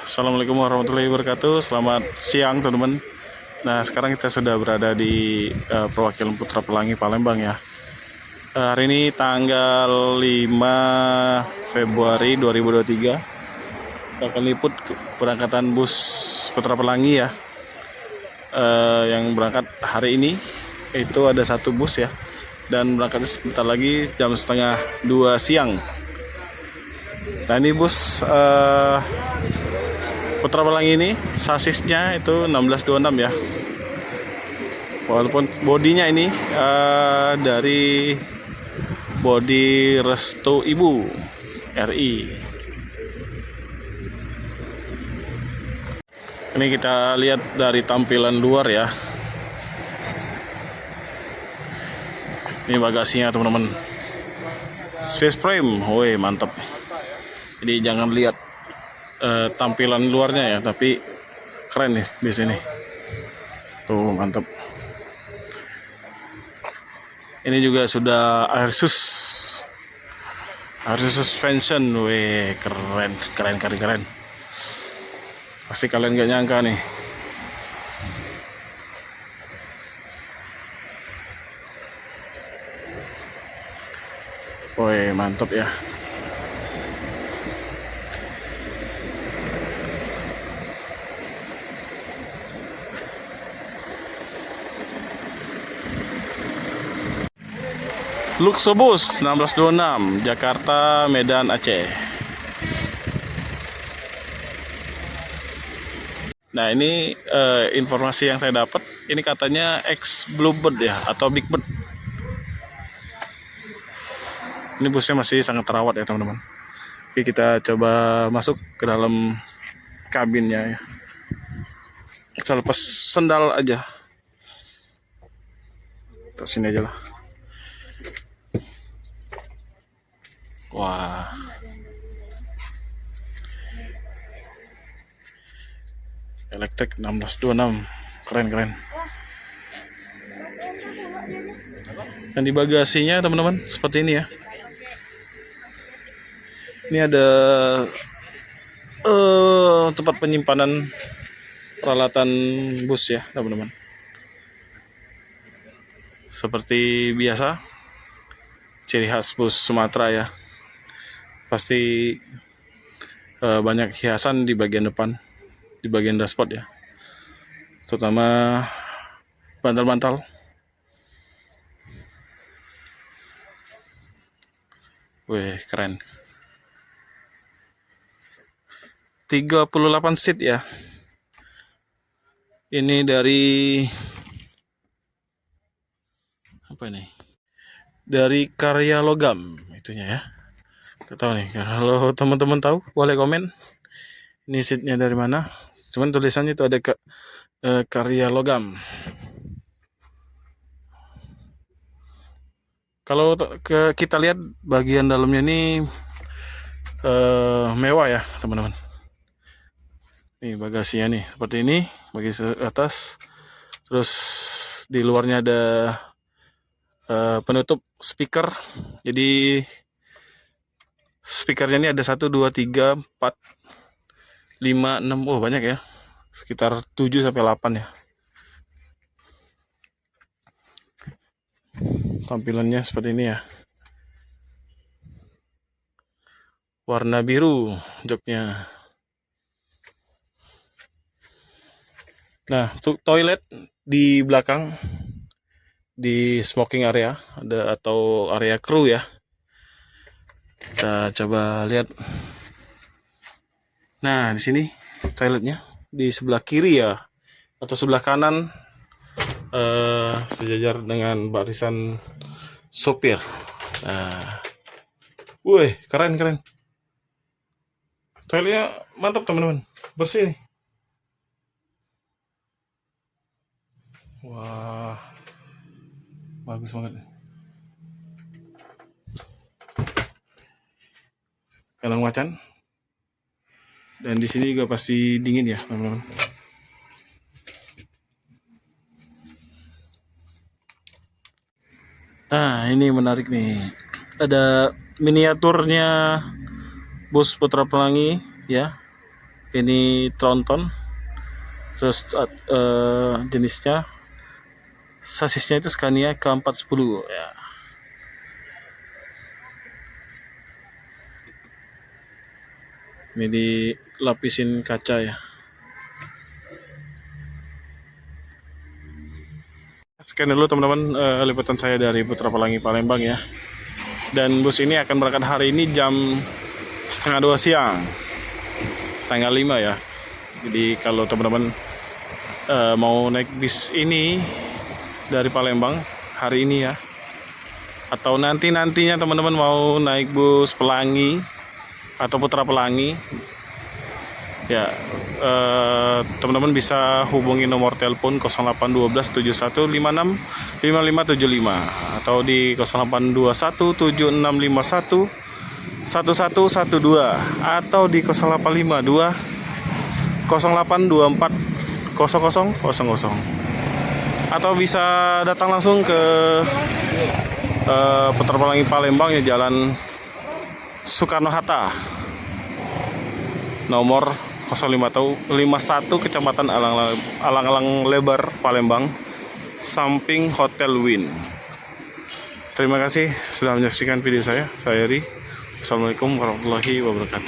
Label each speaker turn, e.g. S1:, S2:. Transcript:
S1: Assalamualaikum warahmatullahi wabarakatuh. Selamat siang teman-teman. Nah, sekarang kita sudah berada di perwakilan Putra Pelangi Palembang ya. Hari ini tanggal 5 Februari 2023. Kita akan liput keberangkatan bus Putra Pelangi ya. Yang berangkat hari ini itu ada satu bus ya. Dan berangkat sebentar lagi jam setengah 2 siang. Nah, ini bus Putra Pelangi ini sasisnya itu 1626 ya. Walaupun bodinya ini dari bodi Restu Ibu RI. Ini kita lihat dari tampilan luar ya. Ini bagasinya teman-teman. Space frame, woi mantap. Jadi jangan lihat tampilan luarnya ya, tapi keren nih di sini. Tuh mantap. Ini juga sudah air suspension, weh keren. Pasti kalian gak nyangka nih. Weh mantap ya. Luxobus 1626 Jakarta Medan Aceh. Nah ini informasi yang saya dapat, ini katanya ex Bluebird ya atau Big Bird. Ini busnya masih sangat terawat ya teman-teman. Oke, kita coba masuk ke dalam kabinnya ya. Kita lepas sendal aja. Terus sini aja lah. Wah. Elektrik 1626. Keren. Dan di bagasinya teman-teman seperti ini ya. Ini ada tempat penyimpanan peralatan bus ya teman-teman. Seperti biasa, ciri khas bus Sumatera ya. Pasti banyak hiasan di bagian depan, di bagian dashboard ya, terutama bantal-bantal. Wih keren. 38 seat ya. Ini dari apa ini? Dari karya logam itunya ya. Gak tahu nih, kalau teman-teman tahu boleh komen. Ini seatnya dari mana? Cuman tulisannya itu ada karya logam. Kalau kita lihat bagian dalamnya ini mewah ya teman-teman. Nih bagasinya nih seperti ini, bagasi atas. Terus di luarnya ada penutup speaker. Jadi speakernya ini ada 1, 2, 3, 4, 5, 6, oh banyak ya. Sekitar 7 sampai 8 ya. Tampilannya seperti ini ya. Warna biru joknya. Nah, toilet di belakang di smoking area ada atau area kru ya. Kita coba lihat. Nah, di sini toiletnya di sebelah kiri ya atau sebelah kanan sejajar dengan barisan sopir. Nah, wih keren. Toiletnya mantap teman-teman, bersih nih. Wah, bagus banget. Kandang macan. Dan di sini juga pasti dingin ya, teman-teman. Nah, ini menarik nih. Ada miniaturnya bus Putra Pelangi ya. Ini tronton. Terus jenisnya sasisnya itu Scania K410 ya. Ini dilapisin kaca ya. Sekian dulu teman-teman liputan saya dari Putra Pelangi Palembang ya. Dan bus ini akan berangkat hari ini jam 1:30 siang, tanggal 5 ya. Jadi kalau teman-teman mau naik bis ini dari Palembang hari ini ya, atau nantinya teman-teman mau naik bus Pelangi atau Putra Pelangi ya, teman-teman bisa hubungi nomor telepon 0812 7156 5575 atau di 0821 7651 1112 atau di 0852 0824 0000, atau bisa datang langsung ke Putra Pelangi Palembang ya, Jalan Soekarno-Hatta nomor 051 Kecamatan Alang-Alang Lebar Palembang, samping Hotel Win. Terima kasih sudah menyaksikan video saya Ri. Assalamualaikum warahmatullahi wabarakatuh.